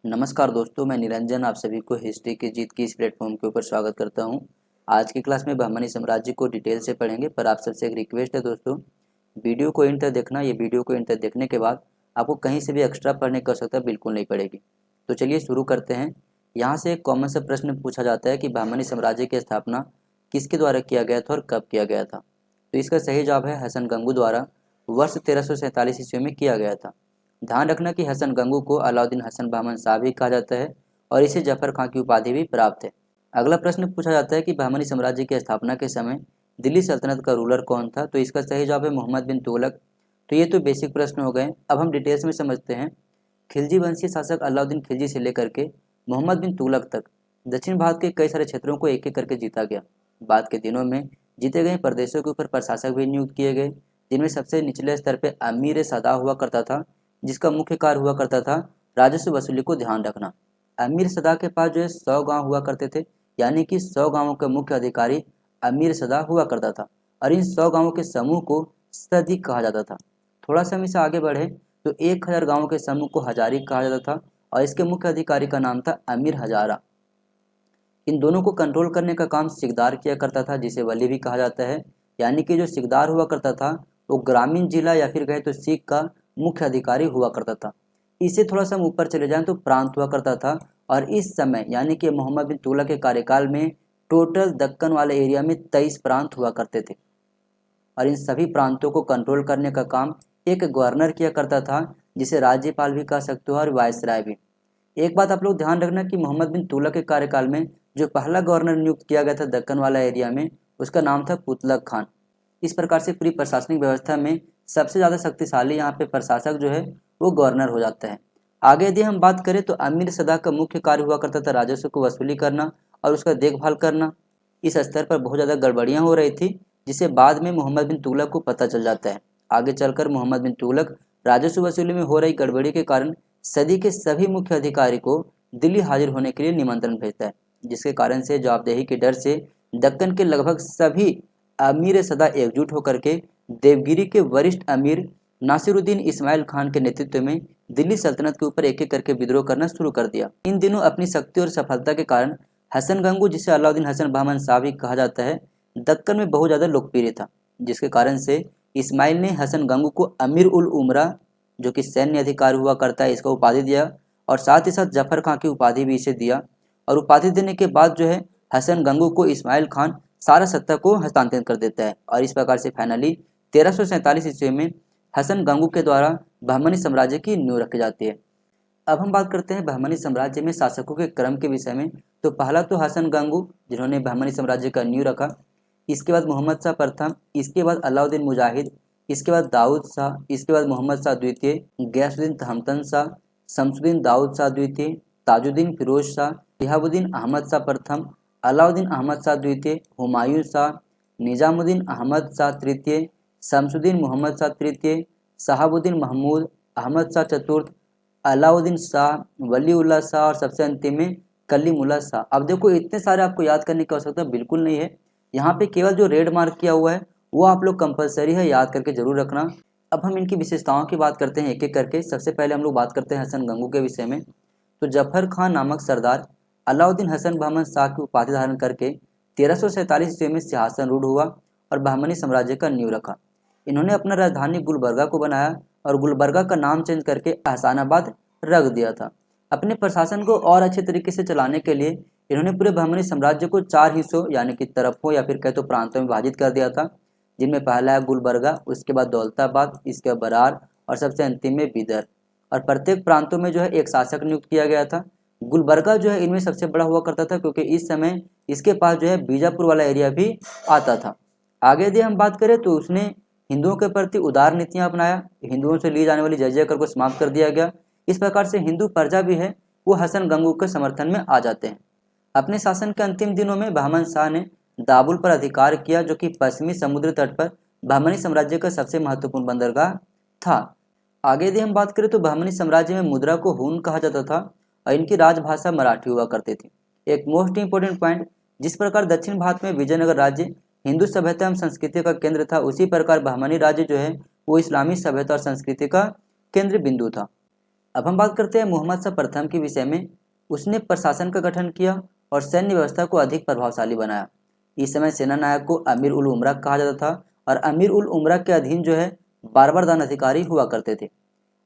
नमस्कार दोस्तों, मैं निरंजन आप सभी को हिस्ट्री की जीत की इस प्लेटफॉर्म के ऊपर स्वागत करता हूं। आज की क्लास में बहमनी साम्राज्य को डिटेल से पढ़ेंगे, पर आप सबसे एक रिक्वेस्ट है दोस्तों, वीडियो को एंड तक देखना। ये वीडियो को एंड तक देखने के बाद आपको कहीं से भी एक्स्ट्रा पढ़ने की आवश्यकता बिल्कुल नहीं पड़ेगी। तो चलिए शुरू करते हैं। यहाँ से एक कॉमन सा प्रश्न पूछा जाता है कि बहमनी साम्राज्य की स्थापना किसके द्वारा किया गया था और कब किया गया था। तो इसका सही जवाब है हसन गंगू द्वारा वर्ष 1347 ईस्वी में किया गया था। ध्यान रखना कि हसन गंगू को अलाउद्दीन हसन बहमन शाह भी कहा जाता है और इसे जफर खां की उपाधि भी प्राप्त है। अगला प्रश्न पूछा जाता है कि बहमनी साम्राज्य की स्थापना के समय दिल्ली सल्तनत का रूलर कौन था। तो इसका सही जवाब है मोहम्मद बिन तुगलक। तो ये तो बेसिक प्रश्न हो गए। अब हम डिटेल्स में समझते हैं। खिलजी वंशीय शासक अलाउद्दीन खिलजी से लेकर के मोहम्मद बिन तुगलक तक दक्षिण भारत के कई सारे क्षेत्रों को एक एक करके जीता गया। बाद के दिनों में जीते गए प्रदेशों के ऊपर प्रशासक भी नियुक्त किए गए, जिनमें सबसे निचले स्तर पर अमीर सदा हुआ करता था, जिसका मुख्य कार्य हुआ करता था राजस्व वसूली को ध्यान रखना। अमीर सदा के पास जो है 100 गांव हुआ करते थे, यानी कि 100 गांवों का मुख्य अधिकारी अमीर सदा हुआ करता था और इन 100 गांवों के समूह को सदी कहा जाता था। थोड़ा सा हम इसे आगे बढ़े तो 1000 गांवों के समूह को हजारी कहा जाता था और इसके मुख्य अधिकारी का नाम था अमीर हजारा। इन दोनों को कंट्रोल करने का काम सिकदार किया करता था, जिसे वली भी कहा जाता है। यानी कि जो सिकदार हुआ करता था वो ग्रामीण जिला या फिर कहे तो सीख का मुख्य अधिकारी हुआ करता था। इससे थोड़ा सा हम ऊपर चले जाएं तो प्रांत हुआ करता था और इस समय यानी कि मोहम्मद बिन तुगलक के कार्यकाल में टोटल दक्कन वाले एरिया में 23 प्रांत हुआ करते थे और इन सभी प्रांतों को कंट्रोल करने का काम एक गवर्नर किया करता था, जिसे राज्यपाल भी कह सकते हो और वायसराय भी। एक बात आप लोग ध्यान रखना कि मोहम्मद बिन तुगलक के कार्यकाल में जो पहला गवर्नर नियुक्त किया गया था दक्कन वाला एरिया में, उसका नाम था कुतलक खान। इस प्रकार से पूरी प्रशासनिक व्यवस्था में सबसे ज़्यादा शक्तिशाली यहाँ पे प्रशासक जो है वो गवर्नर हो जाता है। आगे यदि हम बात करें तो अमीर सदा का मुख्य कार्य हुआ करता था राजस्व को वसूली करना और उसका देखभाल करना। इस स्तर पर बहुत ज़्यादा गड़बड़ियाँ हो रही थी, जिसे बाद में मोहम्मद बिन तुगलक को पता चल जाता है। आगे चलकर मोहम्मद बिन तुगलक राजस्व वसूली में हो रही गड़बड़ी के कारण सदी के सभी मुख्य अधिकारी को दिल्ली हाजिर होने के लिए निमंत्रण भेजता है, जिसके कारण से जवाबदेही के डर से दक्कन के लगभग सभी अमीर सदा एकजुट होकर के देवगिरी के वरिष्ठ अमीर नासिरुद्दीन इस्माइल खान के नेतृत्व में दिल्ली सल्तनत के ऊपर एक एक करके विद्रोह करना शुरू कर दिया। इन दिनों अपनी शक्ति और सफलता के कारण हसन गंगू, जिसे अलाउद्दीन हसन बहमन शाह भी कहा जाता है, दक्कन में बहुत ज़्यादा लोकप्रिय था, जिसके कारण से इस्माइल ने हसन गंगू को अमीर उल उमरा, जो कि सैन्य अधिकारी हुआ करता है, इसका उपाधि दिया और साथ ही साथ जफर खां की उपाधि भी इसे दिया। और उपाधि देने के बाद जो है हसन गंगू को इस्माइल खान सारा सत्ता को हस्तांतरित कर देता है और इस प्रकार से फाइनली 1347 ईस्वी में हसन गंगू के द्वारा बहमनी साम्राज्य की नींव रखी जाती है। अब हम बात करते हैं बहमनी साम्राज्य में शासकों के क्रम के विषय में। तो पहला तो हसन गंगू, जिन्होंने बहमनी साम्राज्य का नींव रखा। इसके बाद मोहम्मद शाह प्रथम, इसके बाद अलाउद्दीन मुजाहिद, इसके बाद दाऊद शाह, इसके बाद मोहम्मद शाह द्वितीय, गयासुद्दीन तहमतन शाह, शमसुद्दीन दाऊद शाह द्वितीय, ताजुद्दीन फिरोज शाह, शिहाबुद्दीन अहमद शाह प्रथम, अलाउद्दीन अहमद शाह द्वितीय, हुमायूं शाह, निजामुद्दीन अहमद शाह तृतीय, शमसुद्दीन मोहम्मद शाह तृतीय, शहाबुद्दीन महमूद अहमद शाह चतुर्थ, अलाउद्दीन शाह, वलीउल्लाह शाह और सबसे अंतिम में कलीमुल्लाह शाह। अब देखो इतने सारे आपको याद करने की आवश्यकता बिल्कुल नहीं है। यहाँ पे केवल जो रेड मार्क किया हुआ है वो आप लोग कंपलसरी है, याद करके जरूर रखना। अब हम इनकी विशेषताओं की बात करते हैं एक एक करके। सबसे पहले हम लोग बात करते हैं हसन गंगू के विषय में। तो जफर खान नामक सरदार अलाउद्दीन हसन बहमन शाह की उपाधि धारण करके 1347 ईस्वी में सिंहासन रूढ़ हुआ और बहमनी साम्राज्य का नींव रखा। इन्होंने अपना राजधानी गुलबर्गा को बनाया और गुलबर्गा का नाम चेंज करके एहसानाबाद रख दिया था। अपने प्रशासन को और अच्छे तरीके से चलाने के लिए इन्होंने पूरे बहमनी साम्राज्य को 4 हिस्सों यानी कि तरफों या फिर कहे तो प्रांतों में विभाजित कर दिया था, जिनमें पहला है गुलबर्गा, उसके बाद दौलताबाद, इसके बाद बरार और सबसे अंतिम में बिदर। और प्रत्येक प्रांतों में जो है एक शासक नियुक्त किया गया था। गुलबर्गा जो है इनमें सबसे बड़ा हुआ करता था, क्योंकि इस समय इसके पास जो है बीजापुर वाला एरिया भी आता था। आगे यदि हम बात करें तो उसने हिंदुओं के प्रति उदार नीतियां अपनाया। हिंदुओं से ली जाने वाली जजिया कर को समाप्त कर दिया गया। इस प्रकार से हिंदू प्रजा भी है वो हसन गंगू के समर्थन में आ जाते हैं। अपने शासन के अंतिम दिनों में बहमन शाह ने दाबुल पर अधिकार किया, जो कि पश्चिमी समुद्री तट पर बहमनी साम्राज्य का सबसे महत्वपूर्ण बंदरगाह था। आगे यदि हम बात करें तो बहमनी साम्राज्य में मुद्रा को हून कहा जाता था और इनकी राजभाषा मराठी हुआ करती थी। एक मोस्ट इंपोर्टेंट पॉइंट, जिस प्रकार दक्षिण भारत में विजयनगर राज्य हिंदू सभ्यता एवं संस्कृति का केंद्र था, उसी प्रकार बहमनी राज्य जो है वो इस्लामी सभ्यता और संस्कृति का केंद्र बिंदु था। अब हम बात करते हैं मोहम्मद शाह प्रथम के विषय में। उसने प्रशासन का गठन किया और सैन्य व्यवस्था को अधिक प्रभावशाली बनाया। इस समय सेना नायक को अमीर उल उमरा कहा जाता था और अमीर उल उमरा के अधीन जो है बारबरदान अधिकारी हुआ करते थे।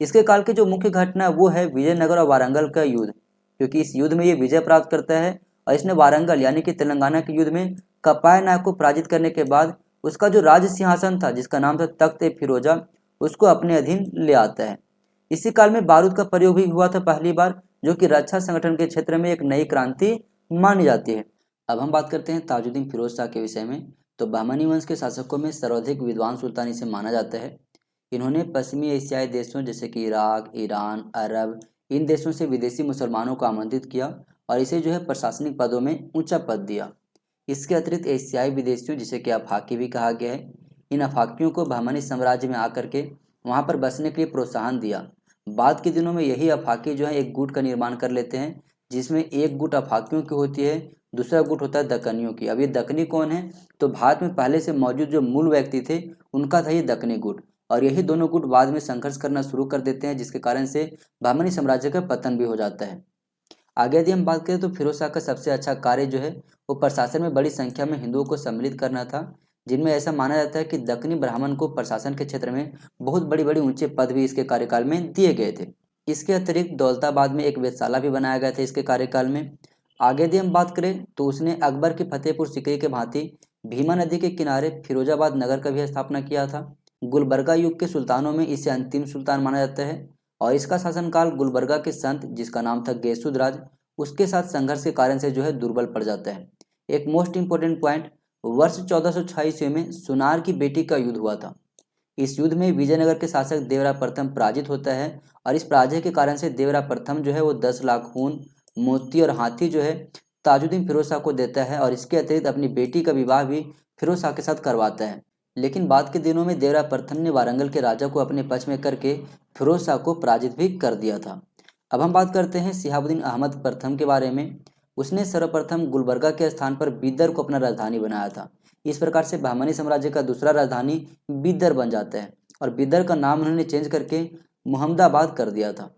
इसके काल की जो मुख्य घटना वो है विजयनगर और वारंगल का युद्ध, क्योंकि इस युद्ध में ये विजय प्राप्त करता है और इसने वारंगल यानी कि तेलंगाना के युद्ध में कपाय नायक को पराजित करने के बाद उसका जो राज सिंहासन था जिसका नाम था तख्त ए फिरोजा, उसको अपने अधीन ले आता है। इसी काल में बारूद का प्रयोग भी हुआ था पहली बार, जो कि रक्षा संगठन के क्षेत्र में एक नई क्रांति मानी जाती है। अब हम बात करते हैं ताजुद्दीन फिरोज शाह के विषय में। तो बहमनी वंश के शासकों में सर्वाधिक विद्वान सुल्तान इसे माना जाता है। इन्होंने पश्चिमी एशियाई देशों जैसे कि इराक, ईरान, अरब, इन देशों से विदेशी मुसलमानों को आमंत्रित किया और इसे जो है प्रशासनिक पदों में ऊंचा पद दिया। इसके अतिरिक्त एशियाई विदेशियों जिसे कि अफाकी भी कहा गया है, इन अफाकियों को बहमनी साम्राज्य में आकर के वहाँ पर बसने के लिए प्रोत्साहन दिया। बाद के दिनों में यही अफाकी जो है एक गुट का निर्माण कर लेते हैं, जिसमें एक गुट अफाकियों की होती है, दूसरा गुट होता है दक्कनियों की। अब ये दक्कनी कौन है? तो भारत में पहले से मौजूद जो मूल व्यक्ति थे उनका था ये दक्कनी गुट, और यही दोनों गुट बाद में संघर्ष करना शुरू कर देते हैं, जिसके कारण से बहमनी साम्राज्य का पतन भी हो जाता है। आगे यदि हम बात करें तो फिरोज शाह का सबसे अच्छा कार्य जो है वो प्रशासन में बड़ी संख्या में हिंदुओं को सम्मिलित करना था, जिनमें ऐसा माना जाता है कि दक्कनी ब्राह्मण को प्रशासन के क्षेत्र में बहुत बड़ी बड़ी ऊंचे पद भी इसके कार्यकाल में दिए गए थे। इसके अतिरिक्त दौलताबाद में एक वेधशाला भी बनाया गया था इसके कार्यकाल में। आगे यदि हम बात करें तो उसने अकबर की फतेहपुर सीकरी के भांति भीमा नदी के किनारे फिरोजाबाद नगर का भी स्थापना किया था। गुलबर्गा युग के सुल्तानों में इसे अंतिम सुल्तान माना जाता है और इसका शासनकाल गुलबर्गा के संत जिसका नाम था गेसुदराज, उसके साथ संघर्ष के कारण से जो है दुर्बल पड़ जाता है। एक मोस्ट इंपोर्टेंट पॉइंट, वर्ष 1426 ईस्वी में सुनार की बेटी का युद्ध हुआ था। इस युद्ध में विजयनगर के शासक देवराय प्रथम पराजित होता है और इस पराजय के कारण से देवराय प्रथम जो है वो 10 लाख खून, मोती और हाथी जो है ताजुद्दीन फिरोज शाह को देता है और इसके अतिरिक्त अपनी बेटी का विवाह भी फिरोज शाह के साथ करवाता है। लेकिन बाद के दिनों में देवराय प्रथम ने वारंगल के राजा को अपने पक्ष में करके फिरोज शाह को पराजित भी कर दिया था। अब हम बात करते हैं शिहाबुद्दीन अहमद प्रथम के बारे में। उसने सर्वप्रथम गुलबर्गा के स्थान पर बीदर को अपना राजधानी बनाया था। इस प्रकार से बहमनी साम्राज्य का दूसरा राजधानी बीदर बन जाता है और बीदर का नाम उन्होंने चेंज करके मुहम्मदाबाद कर दिया था।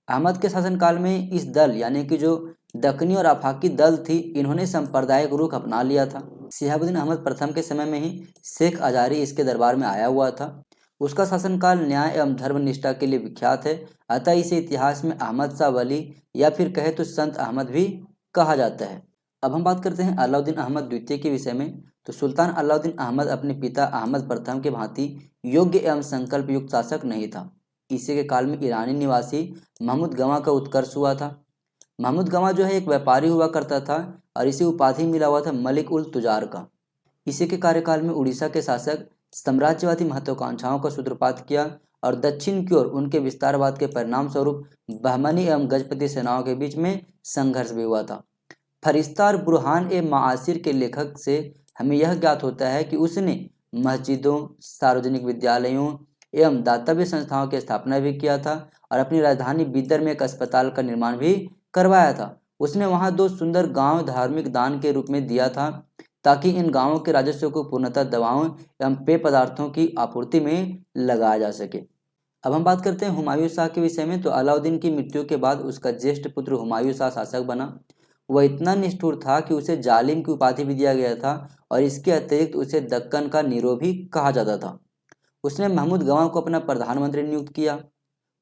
अहमद के शासनकाल में इस दल यानी कि जो दक्कनी और आफाकी दल थी, इन्होंने सांप्रदायिक रुख अपना लिया था। शिहाबुद्दीन अहमद प्रथम के समय में ही शेख अजारी इसके दरबार में आया हुआ था। उसका शासनकाल न्याय एवं धर्मनिष्ठा के लिए विख्यात है, अतः इसे इतिहास में अहमद शाह वली या फिर कहे तो संत अहमद भी कहा जाता है। अब हम बात करते हैं अलाउद्दीन अहमद द्वितीय के विषय में। तो सुल्तान अलाउद्दीन अहमद अपने पिता अहमद प्रथम के भांति योग्य एवं संकल्प युक्त शासक नहीं था। इसी के काल में ईरानी निवासी महमूद गवां का उत्कर्ष हुआ था। महमूद गवां जो है एक व्यापारी हुआ करता था और इसे उपाधि मिला हुआ था मलिक उल तुजार का। इसी के कार्यकाल में उड़ीसा के शासक साम्राज्यवादी महत्वाकांक्षाओं का सूत्रपात किया और दक्षिण की ओर उनके विस्तारवाद के परिणाम स्वरूप बहमनी एवं गजपति सेनाओं के बीच में संघर्ष भी हुआ था। फरिश्ता और बुरहान ए माआसिर के लेखक से हमें यह ज्ञात होता है कि उसने मस्जिदों, सार्वजनिक विद्यालयों एवं दातव्य संस्थाओं की स्थापना भी किया था और अपनी राजधानी बीदर में एक अस्पताल का निर्माण भी करवाया था। उसने वहां 2 सुंदर गांव धार्मिक दान के रूप में दिया था ताकि इन गांवों के राजस्व को पूर्णतः दवाओं एवं पेय पदार्थों की आपूर्ति में लगाया जा सके। अब हम बात करते हैं हुमायूं शाह के विषय में। तो अलाउद्दीन की मृत्यु के बाद उसका ज्येष्ठ पुत्र हुमायूं शाह शासक बना। वह इतना निष्ठुर था कि उसे जालिम की उपाधि भी दिया गया था और इसके अतिरिक्त उसे दक्कन का नीरो भी कहा जाता था। उसने महमूद गवां को अपना प्रधानमंत्री नियुक्त किया।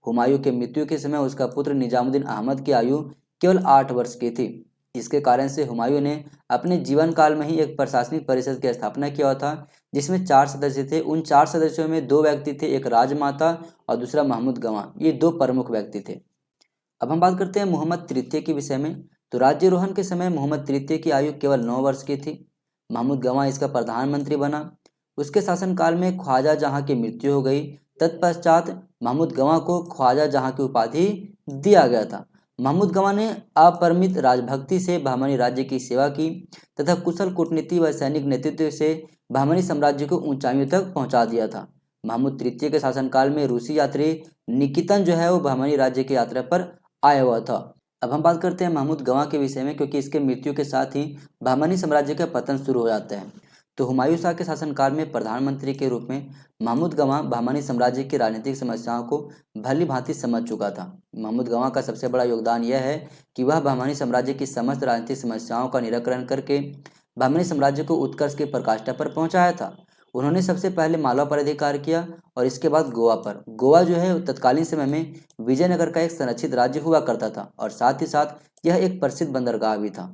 हुमायूं के मृत्यु के समय उसका पुत्र निजामुद्दीन अहमद की आयु केवल 8 वर्ष की थी। इसके कारण से हुमायूं ने अपने जीवन काल में ही एक प्रशासनिक परिषद की स्थापना किया था जिसमें 4 सदस्य थे। उन 4 सदस्यों में 2 व्यक्ति थे, एक राजमाता और दूसरा महमूद गवां। ये 2 प्रमुख व्यक्ति थे। अब हम बात करते हैं मोहम्मद तृतीय के विषय में। तो राज्यारोहण के समय मोहम्मद तृतीय की आयु केवल 9 वर्ष की थी। महमूद गवां इसका प्रधानमंत्री बना। उसके शासनकाल में ख्वाजा जहां की मृत्यु हो गई। तत्पश्चात महमूद गवां को ख्वाजा जहां की उपाधि दिया गया था। महमूद गवां ने अपरिमित राजभक्ति से बहमनी राज्य की सेवा की तथा कुशल कूटनीति व सैनिक नेतृत्व से बहमनी साम्राज्य को ऊंचाइयों तक पहुंचा दिया था। महमूद तृतीय के शासनकाल में रूसी यात्री निकितन जो है वो बहमनी राज्य की यात्रा पर आया हुआ था। अब हम बात करते हैं महमूद गवां के विषय में, क्योंकि इसके मृत्यु के साथ ही बहमनी साम्राज्य का पतन शुरू हो जाता है। तो हुमायूं शाह के शासनकाल में प्रधानमंत्री के रूप में महमूद गवां बहमानी साम्राज्य की राजनीतिक समस्याओं को भली भांति समझ चुका था। महमूद गवां का सबसे बड़ा योगदान यह है कि वह बहमानी साम्राज्य की समस्त राजनीतिक समस्याओं का निराकरण करके बहमानी साम्राज्य को उत्कर्ष की पराकाष्ठा पर पहुंचाया था। उन्होंने सबसे पहले मालवा पर अधिकार किया और इसके बाद गोवा पर। गोवा जो है तत्कालीन समय में विजयनगर का एक संरक्षित राज्य हुआ करता था और साथ ही साथ यह एक प्रसिद्ध बंदरगाह भी था।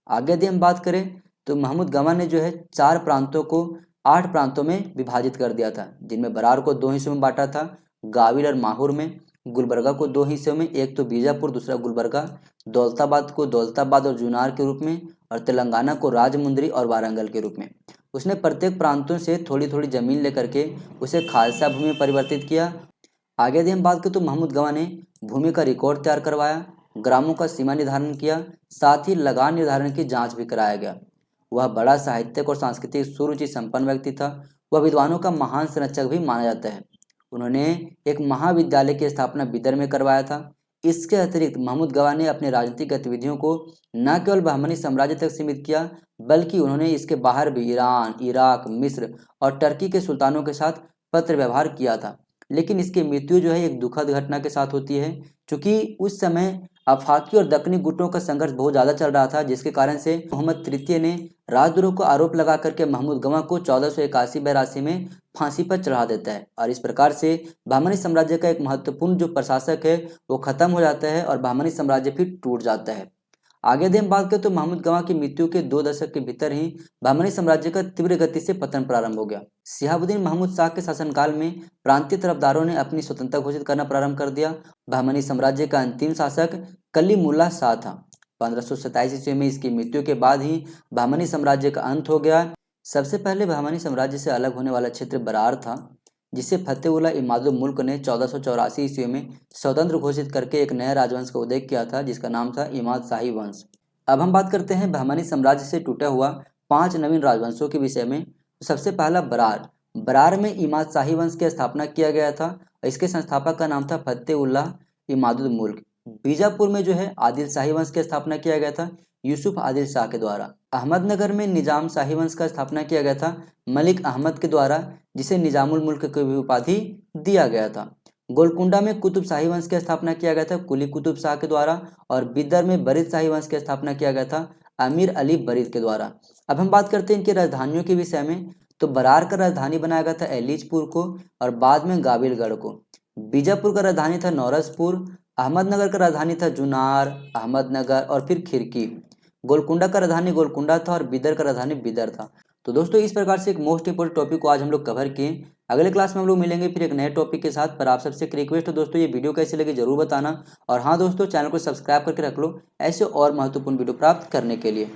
आगे यदि हम बात करें तो महमूद गवां ने जो है 4 प्रांतों को 8 प्रांतों में विभाजित कर दिया था, जिनमें बरार को 2 हिस्सों में बांटा था, गाविल और माहौर में, गुलबर्गा को 2 हिस्सों में, एक तो बीजापुर दूसरा गुलबर्गा, दौलताबाद को दौलताबाद और जूनार के रूप में और तेलंगाना को राजमुंदरी और वारंगल के रूप में। उसने प्रत्येक प्रांतों से थोड़ी थोड़ी जमीन लेकर के उसे खालसा भूमि में परिवर्तित किया। आगे यदि हम बात करें तो महमूद गवां ने भूमि का रिकॉर्ड तैयार करवाया, ग्रामों का सीमा निर्धारण किया, साथ ही लगान निर्धारण की जांच भी कराया गया। वह बड़ा साहित्यिक और सांस्कृतिक सुरुचि संपन्न व्यक्ति था। वह विद्वानों का महान संरक्षक भी माना जाता है। उन्होंने एक महाविद्यालय की स्थापना बिदर में करवाया था। इसके अतिरिक्त महमूद गवां ने अपने राजनीतिक गतिविधियों को न केवल बहमानी साम्राज्य तक सीमित किया, बल्कि उन्होंने इसके बाहर भी ईरान, इराक, मिस्र और टर्की के सुल्तानों के साथ पत्र व्यवहार किया था। लेकिन इसकी मृत्यु जो है एक दुखद घटना के साथ होती है, क्योंकि उस समय आफाकी और दक्कनी गुटों का संघर्ष बहुत ज़्यादा चल रहा था, जिसके कारण से मोहम्मद तृतीय ने राजद्रोह को आरोप लगा करके महमूद गवां को 1481-82 में फांसी पर चढ़ा देता है और इस प्रकार से बहमानी साम्राज्य का एक महत्वपूर्ण जो प्रशासक है वो खत्म हो जाता है और बहमानी साम्राज्य फिर टूट जाता है। आगे यदि हम बात करें तो महमूद गवां की मृत्यु के 2 दशक के भीतर ही बहमानी साम्राज्य का तीव्र गति से पतन प्रारंभ हो गया। शिहाबुद्दीन महमूद शाह के शासनकाल में प्रांतीय तरफदारों ने अपनी स्वतंत्रता घोषित करना प्रारंभ कर दिया। बहमानी साम्राज्य का अंतिम शासक कलीमुल्लाह शाह था। 1527 ईस्वी में इसकी मृत्यु के बाद ही बहमानी साम्राज्य का अंत हो गया। सबसे पहले बहमानी साम्राज्य से अलग होने वाला क्षेत्र बरार था, जिसे फतेहुल्लाह इमादुल मुल्क ने 1484 ईस्वी में स्वतंत्र घोषित करके एक नए राजवंश का उदय किया था, जिसका नाम था इमाद शाही वंश। अब हम बात करते हैं बहमानी साम्राज्य से टूटा हुआ 5 नवीन राजवंशों के विषय में। सबसे पहला बरार। बरार में इमाद शाही वंश की स्थापना किया गया था। इसके संस्थापक का नाम था फतेहुल्लाह इमादुल मुल्क। बीजापुर में जो है आदिल शाही वंश की स्थापना किया गया था यूसुफ आदिल शाह के द्वारा। अहमदनगर में निजाम शाही वंश का स्थापना किया गया था मलिक अहमद के द्वारा, जिसे निजामुल मुल्क की भी उपाधि दिया गया था। गोलकुंडा में कुतुब शाही वंश की स्थापना किया गया था कुली कुतुब शाह के द्वारा और बिदर में बरीद शाही वंश की स्थापना किया गया था अमीर अली बरीद के द्वारा। अब हम बात करते हैं इनकी राजधानियों के विषय में। तो बरार का राजधानी बनाया गया था एलीचपुर को और बाद में गाविलगढ़ को। बीजापुर का राजधानी था नौरसपुर। अहमदनगर का राजधानी था जुनार, अहमदनगर और फिर खिरकी। गोलकुंडा का राजधानी गोलकुंडा था और बिदर का राजधानी बिदर था। तो दोस्तों इस प्रकार से एक मोस्ट इंपोर्टेंट टॉपिक को आज हम लोग कवर किए। अगले क्लास में हम लोग मिलेंगे फिर एक नए टॉपिक के साथ। पर आप सबसे एक रिक्वेस्ट है दोस्तों, ये वीडियो कैसी लगी जरूर बताना और हाँ दोस्तों, चैनल को सब्सक्राइब करके रख लो ऐसे और महत्वपूर्ण वीडियो प्राप्त करने के लिए।